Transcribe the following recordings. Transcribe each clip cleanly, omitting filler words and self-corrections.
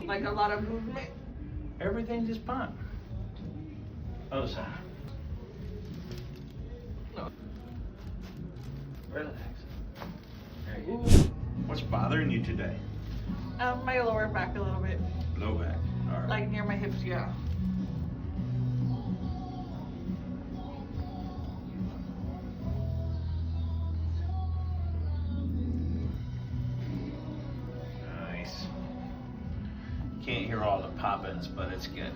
like a lot of movement. Everything just pop. Other side. No. Relax. There you go. What's bothering you today? My lower back a little bit, Low back. All right. like near my hips, yeah. Nice. Can't hear all the poppins, but it's good.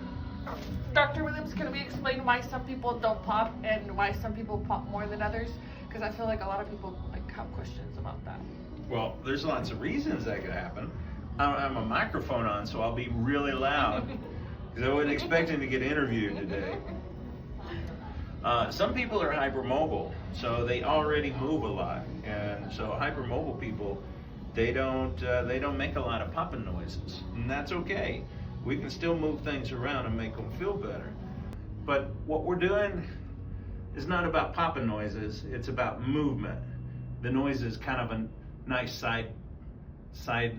Dr. Williams, can we explain why some people don't pop and why some people pop more than others? Because I feel like a lot of people like have questions about that. Well, there's lots of reasons that could happen. I'm a microphone on, so I'll be really loud. Because I wasn't expecting to get interviewed today. Some people are hypermobile, so they already move a lot, and so hypermobile people, they don't make a lot of popping noises, and that's okay. We can still move things around and make them feel better. But what we're doing is not about popping noises; it's about movement. The noise is kind of a nice side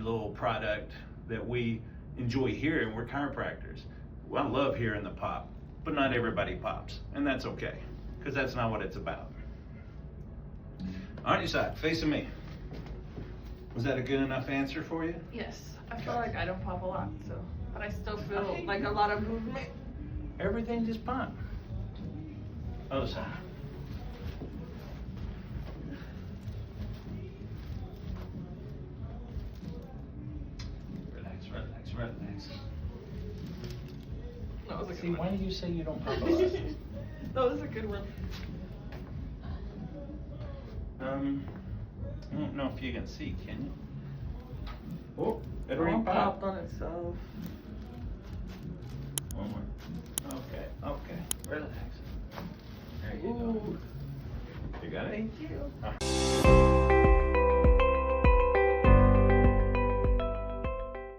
little product that we enjoy hearing. We're chiropractors. Well, I love hearing the pop, but not everybody pops, and that's okay, because that's not what it's about. On your side, facing me. Was that a good enough answer for you? Yes, I feel like I don't pop a lot, so, but I still feel Okay. like a lot of movement. Everything just pop. Other side. Relax, relax, relax. That was a See, good why one. do you say you don't pop a lot? That was a good one. I don't know if you can see, can you? Oh, it It already all popped. popped on itself. One more. Okay, okay. Relax. There you Ooh. go. You got it? Thank you.